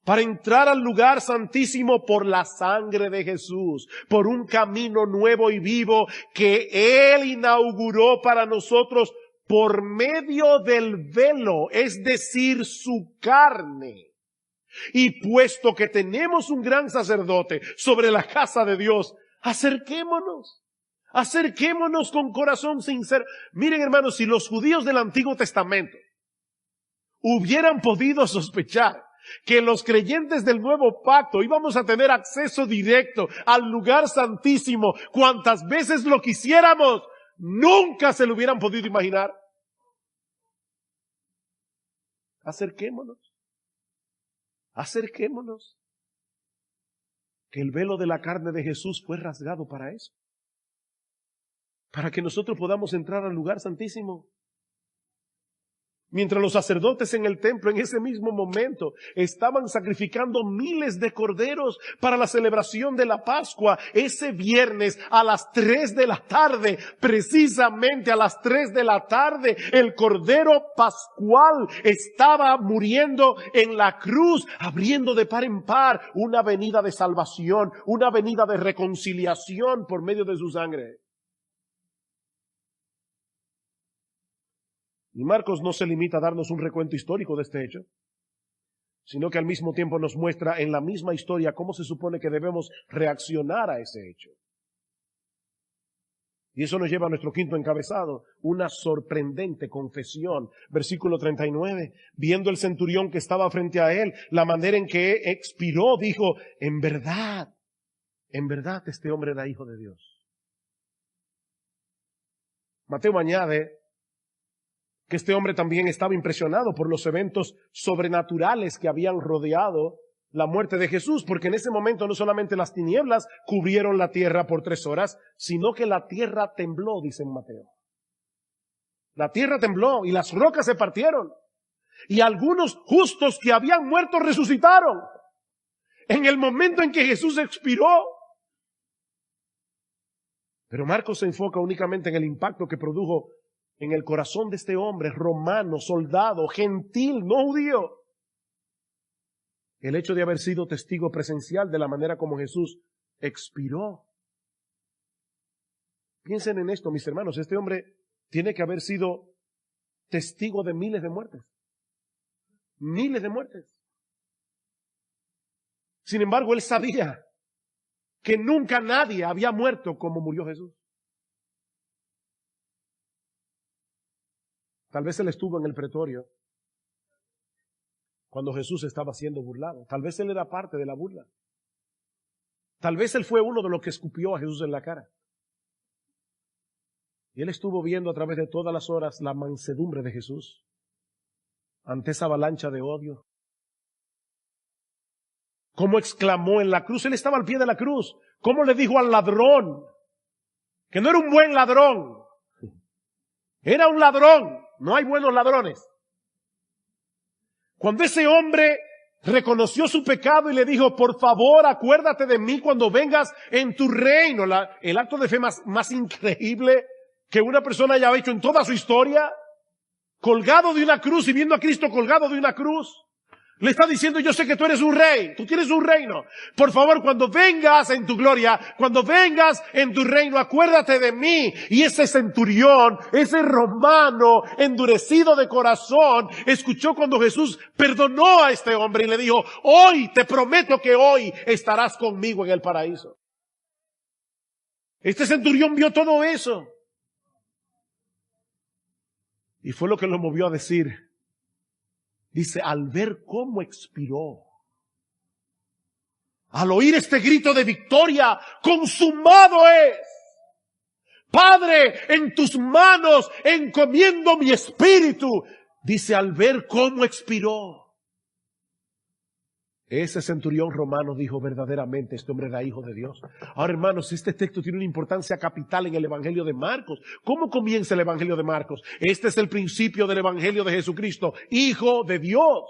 para entrar al lugar santísimo por la sangre de Jesús, por un camino nuevo y vivo que Él inauguró para nosotros por medio del velo, es decir, su carne. Y puesto que tenemos un gran sacerdote sobre la casa de Dios, acerquémonos con corazón sincero. Miren, hermanos, si los judíos del Antiguo Testamento hubieran podido sospechar que los creyentes del Nuevo Pacto íbamos a tener acceso directo al lugar santísimo cuantas veces lo quisiéramos, nunca se lo hubieran podido imaginar. Acerquémonos. Que el velo de la carne de Jesús fue rasgado para eso. Para que nosotros podamos entrar al lugar santísimo. Mientras los sacerdotes en el templo en ese mismo momento estaban sacrificando miles de corderos para la celebración de la Pascua, ese viernes a las 3 de la tarde, precisamente a las 3 de la tarde, el cordero pascual estaba muriendo en la cruz, abriendo de par en par una avenida de salvación, una avenida de reconciliación por medio de su sangre. Y Marcos no se limita a darnos un recuento histórico de este hecho, sino que al mismo tiempo nos muestra en la misma historia cómo se supone que debemos reaccionar a ese hecho. Y eso nos lleva a nuestro quinto encabezado, una sorprendente confesión. Versículo 39, viendo el centurión que estaba frente a él, la manera en que expiró, dijo, en verdad este hombre era hijo de Dios. Mateo añade que este hombre también estaba impresionado por los eventos sobrenaturales que habían rodeado la muerte de Jesús, porque en ese momento no solamente las tinieblas cubrieron la tierra por 3 horas, sino que la tierra tembló, dice Mateo. La tierra tembló y las rocas se partieron. Y algunos justos que habían muerto resucitaron en el momento en que Jesús expiró. Pero Marcos se enfoca únicamente en el impacto que produjo en el corazón de este hombre, romano, soldado, gentil, no judío. El hecho de haber sido testigo presencial de la manera como Jesús expiró. Piensen en esto, mis hermanos, este hombre tiene que haber sido testigo de miles de muertes. Miles de muertes. Sin embargo, él sabía que nunca nadie había muerto como murió Jesús. Tal vez él estuvo en el pretorio cuando Jesús estaba siendo burlado. Tal vez él era parte de la burla. Tal vez él fue uno de los que escupió a Jesús en la cara. Y él estuvo viendo a través de todas las horas la mansedumbre de Jesús ante esa avalancha de odio. Cómo exclamó en la cruz. Él estaba al pie de la cruz. Cómo le dijo al ladrón que no era un buen ladrón. Era un ladrón. No hay buenos ladrones. Cuando ese hombre reconoció su pecado y le dijo, por favor, acuérdate de mí cuando vengas en tu reino. El acto de fe más increíble que una persona haya hecho en toda su historia. Colgado de una cruz y viendo a Cristo colgado de una cruz. Le está diciendo, yo sé que tú eres un rey, tú tienes un reino. Por favor, cuando vengas en tu gloria, cuando vengas en tu reino, acuérdate de mí. Y ese centurión, ese romano endurecido de corazón, escuchó cuando Jesús perdonó a este hombre y le dijo, hoy, te prometo que hoy estarás conmigo en el paraíso. Este centurión vio todo eso. Y fue lo que lo movió a decir, dice, al ver cómo expiró, al oír este grito de victoria, consumado es. Padre, en tus manos encomiendo mi espíritu. Dice, al ver cómo expiró. Ese centurión romano dijo: verdaderamente este hombre era hijo de Dios. Ahora, hermanos, este texto tiene una importancia capital en el Evangelio de Marcos. ¿Cómo comienza el Evangelio de Marcos? Este es el principio del Evangelio de Jesucristo, Hijo de Dios.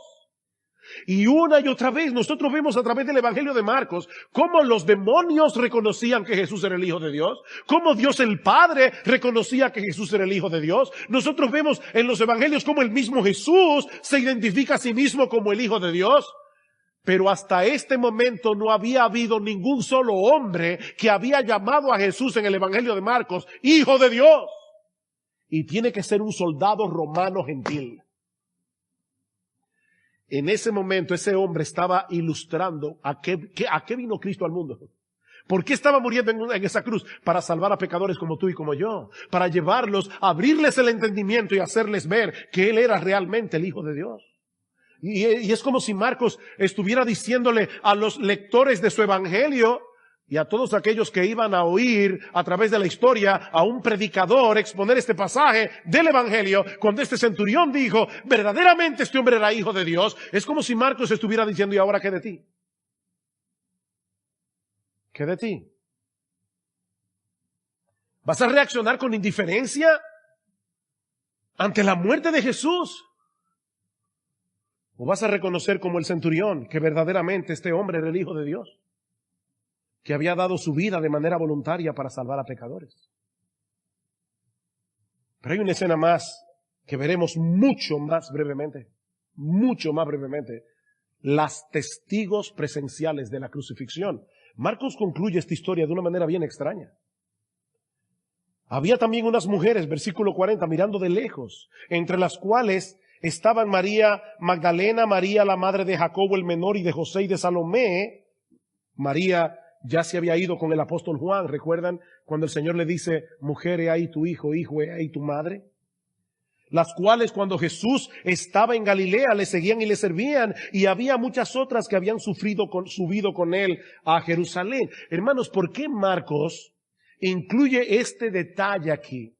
Y una y otra vez nosotros vemos a través del Evangelio de Marcos cómo los demonios reconocían que Jesús era el Hijo de Dios, cómo Dios el Padre reconocía que Jesús era el Hijo de Dios. Nosotros vemos en los Evangelios cómo el mismo Jesús se identifica a sí mismo como el Hijo de Dios. Pero hasta este momento no había habido ningún solo hombre que había llamado a Jesús en el Evangelio de Marcos Hijo de Dios. Y tiene que ser un soldado romano gentil. En ese momento ese hombre estaba ilustrando a qué vino Cristo al mundo. ¿Por qué estaba muriendo en esa cruz? Para salvar a pecadores como tú y como yo. Para llevarlos, abrirles el entendimiento y hacerles ver que Él era realmente el Hijo de Dios. Y es como si Marcos estuviera diciéndole a los lectores de su evangelio y a todos aquellos que iban a oír a través de la historia a un predicador exponer este pasaje del evangelio, cuando este centurión dijo: verdaderamente este hombre era hijo de Dios. Es como si Marcos estuviera diciendo: ¿y ahora qué de ti? ¿Qué de ti? ¿Vas a reaccionar con indiferencia ante la muerte de Jesús? ¿O vas a reconocer como el centurión que verdaderamente este hombre era el Hijo de Dios, que había dado su vida de manera voluntaria para salvar a pecadores? Pero hay una escena más que veremos mucho más brevemente, las testigos presenciales de la crucifixión. Marcos concluye esta historia de una manera bien extraña. Había también unas mujeres, versículo 40, mirando de lejos, entre las cuales estaban María Magdalena, María la madre de Jacobo el menor y de José y de Salomé. María ya se había ido con el apóstol Juan. ¿Recuerdan cuando el Señor le dice: mujer, he ahí tu hijo, hijo, he ahí tu madre? Las cuales cuando Jesús estaba en Galilea le seguían y le servían, y había muchas otras que habían subido con él a Jerusalén. Hermanos, ¿por qué Marcos incluye este detalle aquí,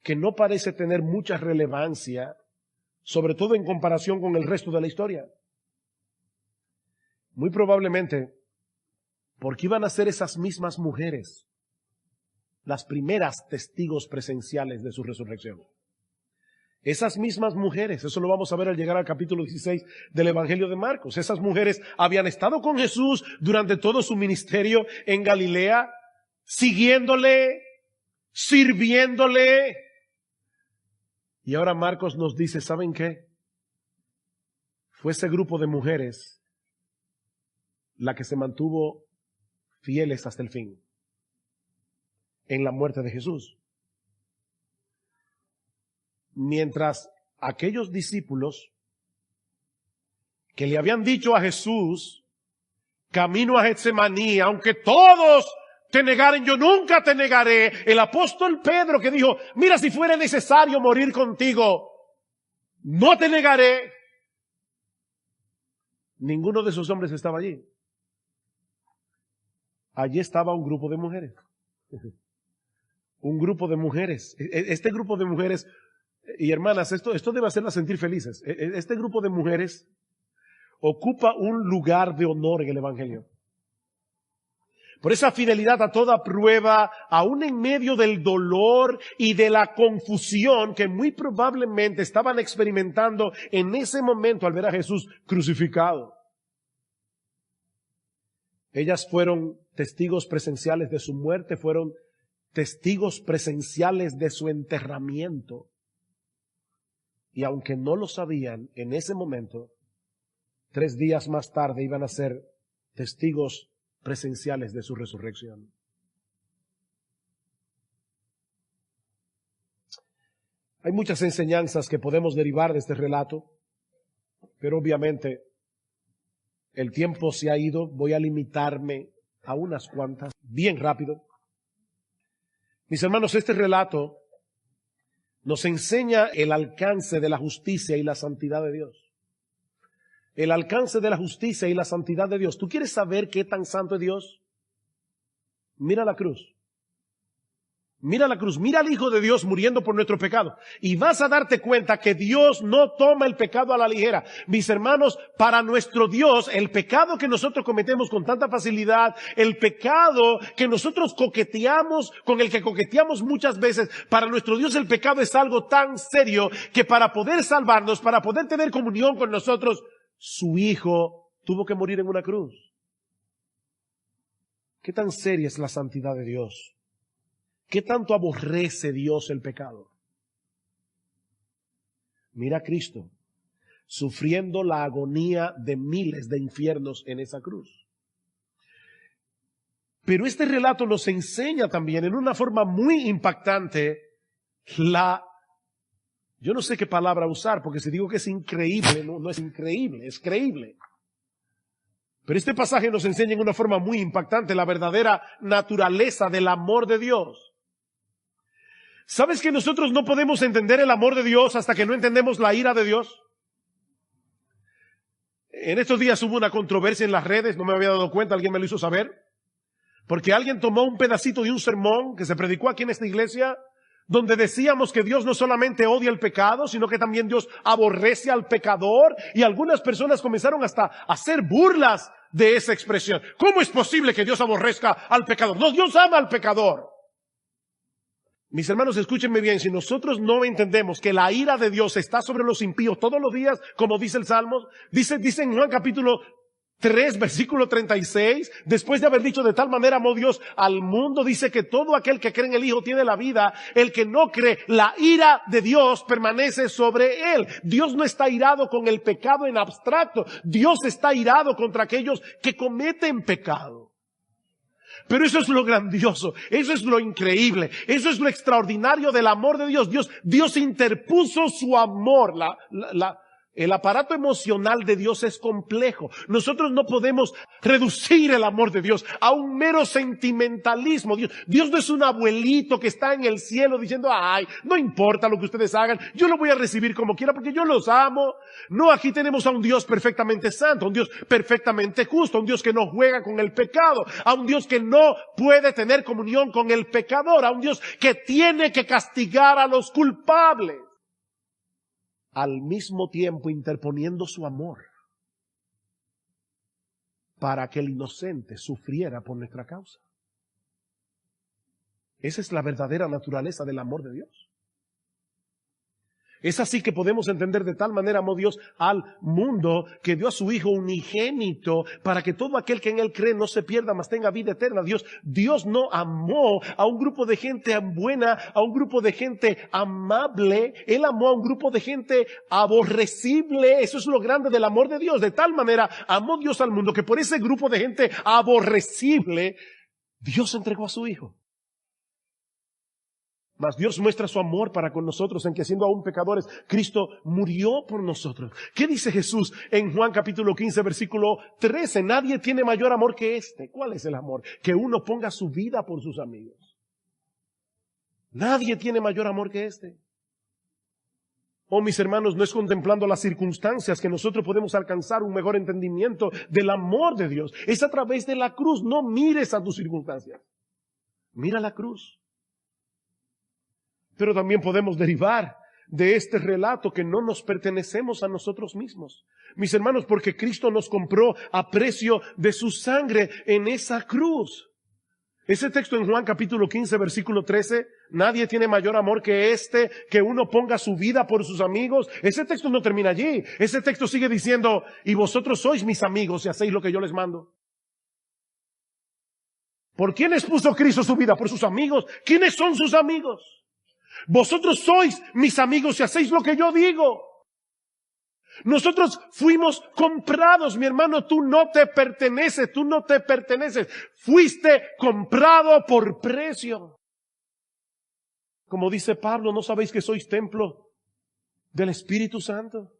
que no parece tener mucha relevancia, sobre todo en comparación con el resto de la historia? Muy probablemente porque iban a ser esas mismas mujeres las primeras testigos presenciales de su resurrección. Esas mismas mujeres, eso lo vamos a ver al llegar al capítulo 16 del Evangelio de Marcos. Esas mujeres habían estado con Jesús durante todo su ministerio en Galilea, siguiéndole, sirviéndole. Y ahora Marcos nos dice: ¿saben qué? Fue ese grupo de mujeres la que se mantuvo fieles hasta el fin en la muerte de Jesús. Mientras aquellos discípulos que le habían dicho a Jesús: camino a Getsemaní, aunque todos te negaren, yo nunca te negaré. El apóstol Pedro, que dijo: mira, si fuera necesario morir contigo, no te negaré. Ninguno de esos hombres estaba allí. Allí estaba un grupo de mujeres. Un grupo de mujeres. Este grupo de mujeres, y hermanas, esto debe hacerlas sentir felices. Este grupo de mujeres ocupa un lugar de honor en el Evangelio. Por esa fidelidad a toda prueba, aún en medio del dolor y de la confusión que muy probablemente estaban experimentando en ese momento al ver a Jesús crucificado. Ellas fueron testigos presenciales de su muerte, fueron testigos presenciales de su enterramiento. Y aunque no lo sabían en ese momento, 3 días más tarde iban a ser testigos presenciales de su resurrección. Hay muchas enseñanzas que podemos derivar de este relato, pero obviamente el tiempo se ha ido. Voy a limitarme a unas cuantas, bien rápido. Mis hermanos, este relato nos enseña el alcance de la justicia y la santidad de Dios. El alcance de la justicia y la santidad de Dios. ¿Tú quieres saber qué tan santo es Dios? Mira la cruz. Mira la cruz, mira al Hijo de Dios muriendo por nuestro pecado. Y vas a darte cuenta que Dios no toma el pecado a la ligera. Mis hermanos, para nuestro Dios, el pecado que nosotros cometemos con tanta facilidad, el pecado que nosotros coqueteamos, con el que coqueteamos muchas veces, para nuestro Dios el pecado es algo tan serio que para poder salvarnos, para poder tener comunión con nosotros, su Hijo tuvo que morir en una cruz. ¿Qué tan seria es la santidad de Dios? ¿Qué tanto aborrece Dios el pecado? Mira a Cristo sufriendo la agonía de miles de infiernos en esa cruz. Pero este relato nos enseña también en una forma muy impactante yo no sé qué palabra usar, porque si digo que es increíble, no es increíble, es creíble. Pero este pasaje nos enseña en una forma muy impactante la verdadera naturaleza del amor de Dios. ¿Sabes que nosotros no podemos entender el amor de Dios hasta que no entendemos la ira de Dios? En estos días hubo una controversia en las redes, no me había dado cuenta, alguien me lo hizo saber, porque alguien tomó un pedacito de un sermón que se predicó aquí en esta iglesia, donde decíamos que Dios no solamente odia el pecado, sino que también Dios aborrece al pecador, y algunas personas comenzaron hasta a hacer burlas de esa expresión. ¿Cómo es posible que Dios aborrezca al pecador? No, Dios ama al pecador. Mis hermanos, escúchenme bien, si nosotros no entendemos que la ira de Dios está sobre los impíos todos los días, como dice el Salmo, dice en Juan capítulo 3, versículo 36, después de haber dicho de tal manera amó Dios al mundo, dice que todo aquel que cree en el Hijo tiene la vida, el que no cree, la ira de Dios permanece sobre él. Dios no está irado con el pecado en abstracto, Dios está irado contra aquellos que cometen pecado. Pero eso es lo grandioso, eso es lo increíble, eso es lo extraordinario del amor de Dios. Dios interpuso su amor. El aparato emocional de Dios es complejo. Nosotros no podemos reducir el amor de Dios a un mero sentimentalismo. Dios no es un abuelito que está en el cielo diciendo, ay, no importa lo que ustedes hagan, yo lo voy a recibir como quiera porque yo los amo. No, aquí tenemos a un Dios perfectamente santo, a un Dios perfectamente justo, a un Dios que no juega con el pecado, a un Dios que no puede tener comunión con el pecador, a un Dios que tiene que castigar a los culpables. Al mismo tiempo interponiendo su amor para que el inocente sufriera por nuestra causa. Esa es la verdadera naturaleza del amor de Dios. Es así que podemos entender de tal manera amó Dios al mundo que dio a su Hijo unigénito para que todo aquel que en Él cree no se pierda, mas tenga vida eterna. Dios no amó a un grupo de gente buena, a un grupo de gente amable. Él amó a un grupo de gente aborrecible. Eso es lo grande del amor de Dios. De tal manera amó Dios al mundo que por ese grupo de gente aborrecible, Dios entregó a su Hijo. Mas Dios muestra su amor para con nosotros en que siendo aún pecadores, Cristo murió por nosotros. ¿Qué dice Jesús en Juan capítulo 15 versículo 13? Nadie tiene mayor amor que este. ¿Cuál es el amor? Que uno ponga su vida por sus amigos. Nadie tiene mayor amor que este. Oh, mis hermanos, no es contemplando las circunstancias que nosotros podemos alcanzar un mejor entendimiento del amor de Dios. Es a través de la cruz. No mires a tus circunstancias. Mira la cruz. Pero también podemos derivar de este relato que no nos pertenecemos a nosotros mismos. Mis hermanos, porque Cristo nos compró a precio de su sangre en esa cruz. Ese texto en Juan capítulo 15 versículo 13, nadie tiene mayor amor que este, que uno ponga su vida por sus amigos. Ese texto no termina allí. Ese texto sigue diciendo, y vosotros sois mis amigos si hacéis lo que yo les mando. ¿Por quiénes puso Cristo su vida? Por sus amigos. ¿Quiénes son sus amigos? Vosotros sois mis amigos si hacéis lo que yo digo. Nosotros fuimos comprados, mi hermano, tú no te perteneces, tú no te perteneces. Fuiste comprado por precio. Como dice Pablo, ¿no sabéis que sois templo del Espíritu Santo?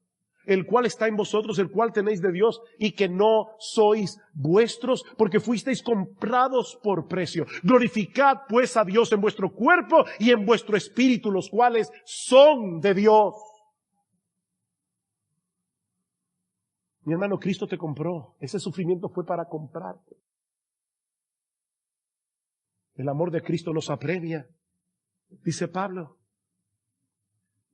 El cual está en vosotros, el cual tenéis de Dios, y que no sois vuestros, porque fuisteis comprados por precio. Glorificad pues a Dios en vuestro cuerpo y en vuestro espíritu, los cuales son de Dios. Mi hermano, Cristo te compró. Ese sufrimiento fue para comprarte. El amor de Cristo nos apremia. Dice Pablo,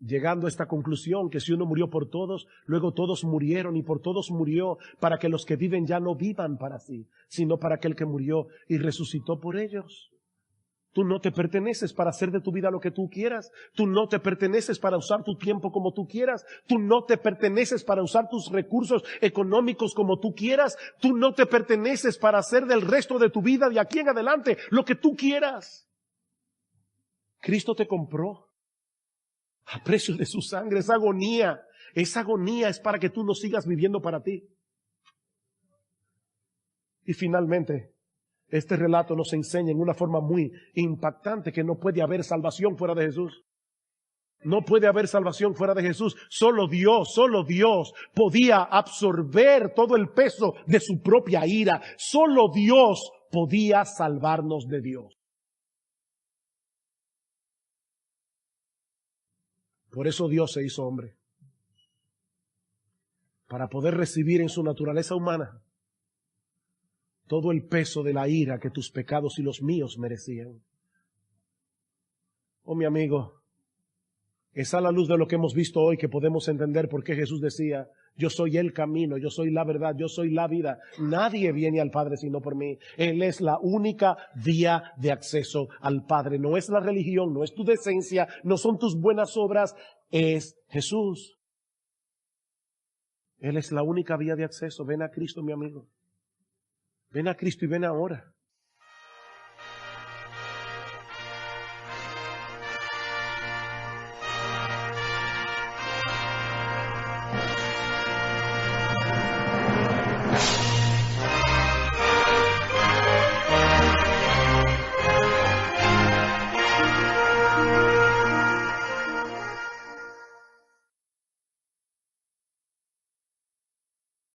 llegando a esta conclusión, que si uno murió por todos, luego todos murieron y por todos murió, para que los que viven ya no vivan para sí, sino para aquel que murió y resucitó por ellos. Tú no te perteneces para hacer de tu vida lo que tú quieras. Tú no te perteneces para usar tu tiempo como tú quieras. Tú no te perteneces para usar tus recursos económicos como tú quieras. Tú no te perteneces para hacer del resto de tu vida de aquí en adelante lo que tú quieras. Cristo te compró a precio de su sangre. Esa agonía es para que tú no sigas viviendo para ti. Y finalmente, este relato nos enseña en una forma muy impactante que no puede haber salvación fuera de Jesús. No puede haber salvación fuera de Jesús. Solo Dios podía absorber todo el peso de su propia ira. Solo Dios podía salvarnos de Dios. Por eso Dios se hizo hombre. Para poder recibir en su naturaleza humana todo el peso de la ira que tus pecados y los míos merecían. Oh, mi amigo, es a la luz de lo que hemos visto hoy que podemos entender por qué Jesús decía, yo soy el camino, yo soy la verdad, yo soy la vida. Nadie viene al Padre sino por mí. Él es la única vía de acceso al Padre. No es la religión, no es tu decencia, no son tus buenas obras, es Jesús. Él es la única vía de acceso. Ven a Cristo, mi amigo. Ven a Cristo y ven ahora.